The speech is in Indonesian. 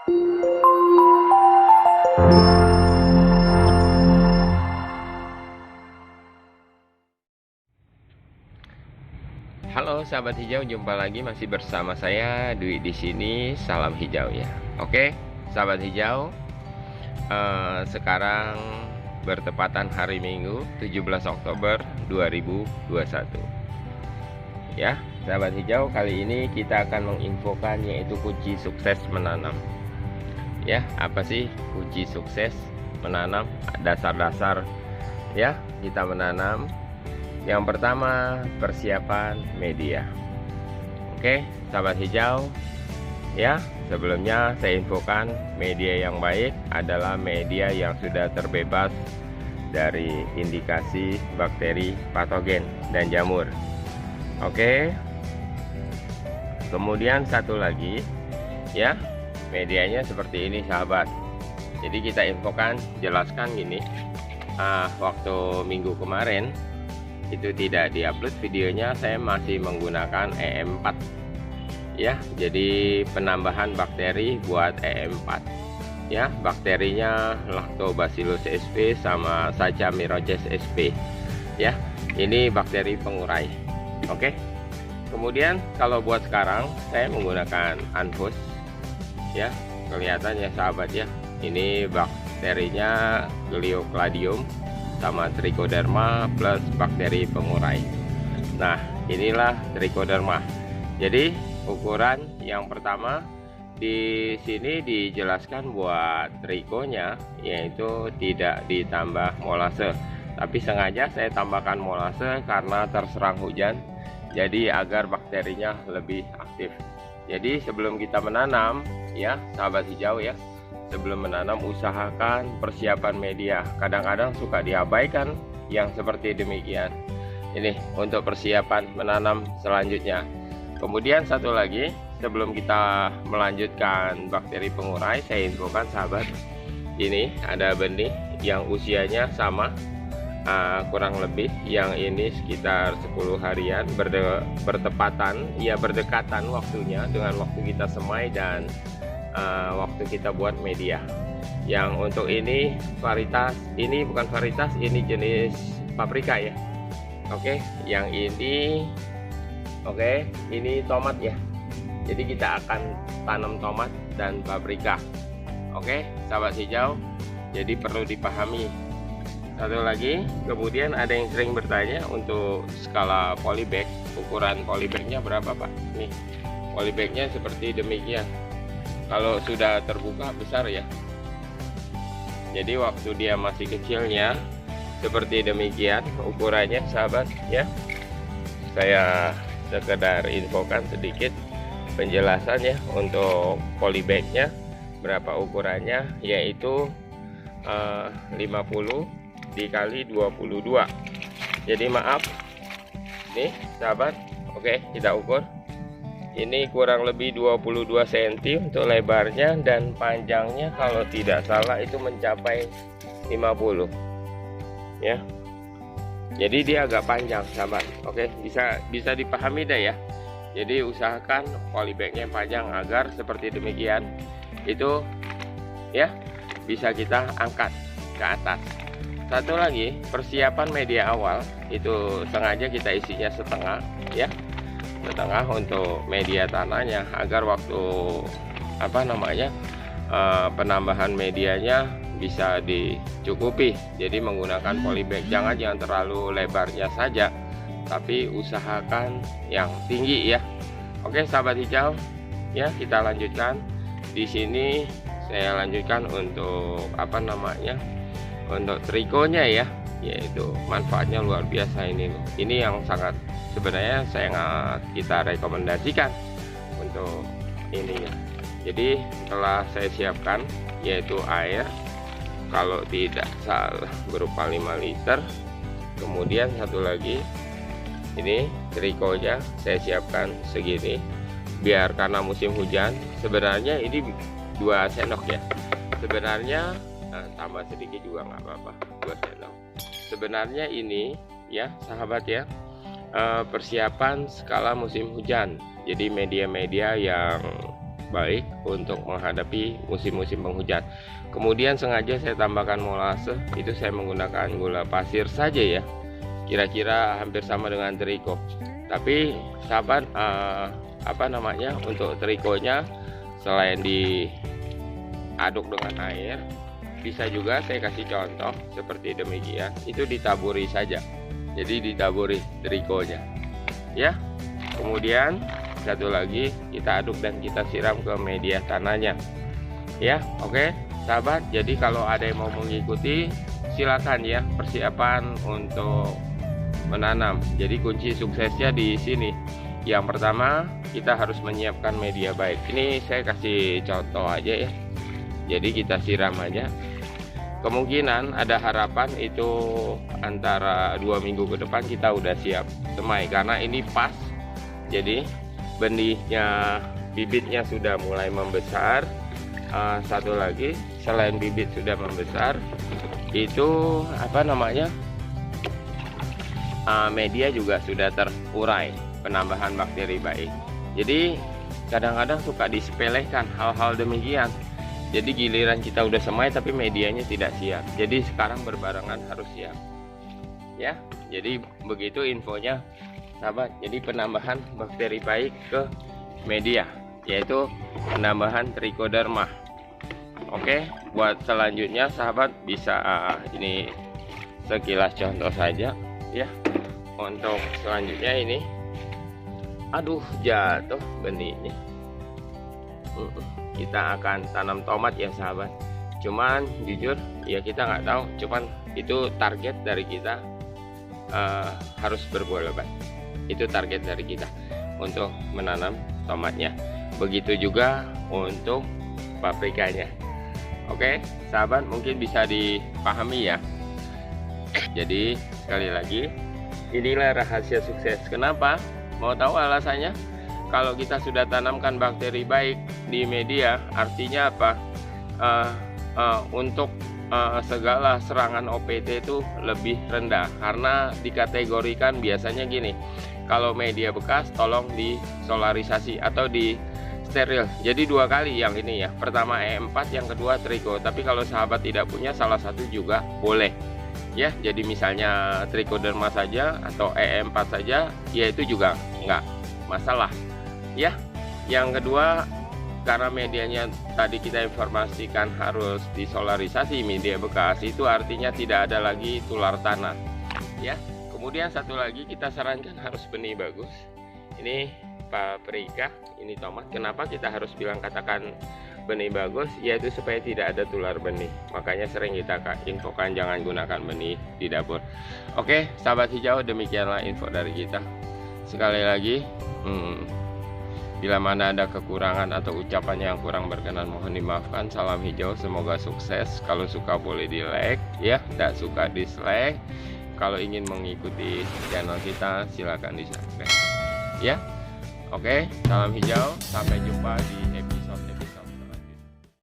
Halo sahabat hijau, jumpa lagi masih bersama saya Dwi di sini. Salam hijau ya. Oke, sahabat hijau, sekarang bertepatan hari Minggu 17 Oktober 2021. Ya, sahabat hijau, kali ini kita akan menginfokan yaitu kunci sukses menanam. Ya, apa sih kunci sukses menanam? Dasar-dasar ya kita menanam. Yang pertama, persiapan media. Oke, sahabat hijau, ya, sebelumnya saya infokan media yang baik adalah media yang sudah terbebas dari indikasi bakteri patogen dan jamur. Oke. Kemudian satu lagi, ya, medianya seperti ini, sahabat. Jadi kita infokan, jelaskan gini. Waktu minggu kemarin itu tidak diupload videonya, saya masih menggunakan EM4 ya. Jadi penambahan bakteri buat EM4 ya, bakterinya Lactobacillus sp sama Saccharomyces sp ya. Ini bakteri pengurai. Oke. Kemudian kalau buat sekarang saya menggunakan Anfus ya, kelihatannya sahabat ya. Ini bakterinya Gliocladium sama Trichoderma plus bakteri pengurai. Nah, inilah Trichoderma. Jadi ukuran yang pertama di sini dijelaskan buat trichonya yaitu tidak ditambah molase, tapi sengaja saya tambahkan molase karena terserang hujan, jadi agar bakterinya lebih aktif. Jadi sebelum kita menanam ya sahabat hijau ya, sebelum menanam usahakan persiapan media. Kadang-kadang suka diabaikan yang seperti demikian. Ini untuk persiapan menanam selanjutnya. Kemudian satu lagi, sebelum kita melanjutkan bakteri pengurai, saya infokan sahabat, ini ada benih yang usianya sama, kurang lebih yang ini sekitar 10 harian, bertepatan, ya berdekatan waktunya dengan waktu kita semai dan waktu kita buat media. Yang untuk ini varietas, ini bukan varietas, ini jenis paprika ya. Oke, yang ini oke, ini tomat ya. Jadi kita akan tanam tomat dan paprika. Oke, sahabat hijau, jadi perlu dipahami. Satu lagi, kemudian ada yang sering bertanya untuk skala polybag, ukuran polybagnya berapa Pak? Nih, polybagnya seperti demikian. Kalau sudah terbuka besar ya. Jadi waktu dia masih kecilnya seperti demikian ukurannya sahabat ya. Saya sekedar infokan sedikit penjelasannya untuk polybagnya berapa ukurannya, yaitu 50 dikali 22. Jadi maaf nih sahabat. Oke, kita ukur. Ini kurang lebih 22 cm untuk lebarnya, dan panjangnya kalau tidak salah itu mencapai 50 ya. Jadi dia agak panjang sahabat. Oke, bisa dipahami dah ya. Jadi usahakan polybagnya panjang agar seperti demikian itu ya bisa kita angkat ke atas. Satu lagi, persiapan media awal itu sengaja kita isinya setengah ya, setengah untuk media tanahnya agar waktu penambahan medianya bisa dicukupi. Jadi menggunakan polybag, jangan terlalu lebarnya saja, tapi usahakan yang tinggi ya. Oke sahabat hijau ya, kita lanjutkan. Di sini saya lanjutkan untuk untuk trichonya ya, yaitu manfaatnya luar biasa ini loh. Ini yang sangat sebenarnya kita rekomendasikan untuk ini ya. Jadi telah saya siapkan yaitu air, kalau tidak salah berupa 5 liter. Kemudian satu lagi, ini trichonya saya siapkan segini, biar karena musim hujan. Sebenarnya ini 2 sendok ya. Sebenarnya tambah sedikit juga nggak apa-apa, 2 sendok. Sebenarnya ini ya sahabat ya, persiapan skala musim hujan. Jadi media-media yang baik untuk menghadapi musim-musim penghujan. Kemudian sengaja saya tambahkan molase, itu saya menggunakan gula pasir saja ya, kira-kira hampir sama dengan teriko. Tapi sahabat, untuk terikonya selain diaduk dengan air, bisa juga saya kasih contoh seperti demikian, itu ditaburi saja. Jadi ditaburi terikonya ya. Kemudian satu lagi kita aduk dan kita siram ke media tanahnya ya. Oke sahabat, jadi kalau ada yang mau mengikuti silakan ya, persiapan untuk menanam. Jadi kunci suksesnya di sini. Yang pertama, kita harus menyiapkan media baik. Ini saya kasih contoh aja ya. Jadi kita siram aja. Kemungkinan ada harapan itu antara 2 minggu ke depan kita udah siap semai, karena ini pas. Jadi benihnya, bibitnya sudah mulai membesar. Satu lagi, selain bibit sudah membesar, itu media juga sudah terurai, penambahan bakteri baik. Jadi kadang-kadang suka disepelekan hal-hal demikian. Jadi giliran kita udah semai tapi medianya tidak siap. Jadi sekarang berbarengan harus siap ya. Jadi begitu infonya sahabat. Jadi penambahan bakteri baik ke media, yaitu penambahan trichoderma. Oke, buat selanjutnya sahabat bisa ini sekilas contoh saja ya. Untuk selanjutnya ini, aduh jatuh benihnya. Kita akan tanam tomat ya sahabat. Cuman jujur ya kita nggak tahu, cuman itu target dari kita, harus berbuah lebat. Itu target dari kita untuk menanam tomatnya. Begitu juga untuk paprikanya. Oke sahabat, mungkin bisa dipahami ya. Jadi sekali lagi, inilah rahasia sukses. Kenapa? Mau tahu alasannya? Kalau kita sudah tanamkan bakteri baik di media, artinya apa? Untuk segala serangan OPT itu lebih rendah, karena dikategorikan biasanya gini. Kalau media bekas tolong disolarisasi atau di steril. Jadi 2 kali yang ini ya. Pertama E4, yang kedua tricho. Tapi kalau sahabat tidak punya, salah satu juga boleh. Ya, jadi misalnya trichoderma saja atau E4 saja, ya itu juga enggak masalah. Ya. Yang kedua, karena medianya tadi kita informasikan harus disolarisasi media bekas, itu artinya tidak ada lagi tular tanah. Ya. Kemudian satu lagi kita sarankan harus benih bagus. Ini paprika, ini tomat. Kenapa kita harus katakan benih bagus? Yaitu supaya tidak ada tular benih. Makanya sering kita infokan jangan gunakan benih di dapur. Oke sahabat hijau, demikianlah info dari kita. Sekali lagi, bila mana ada kekurangan atau ucapan yang kurang berkenan mohon dimaafkan. Salam hijau, semoga sukses. Kalau suka boleh di like ya, tidak suka dislike. Kalau ingin mengikuti channel kita silakan di subscribe ya. Oke, salam hijau, sampai jumpa di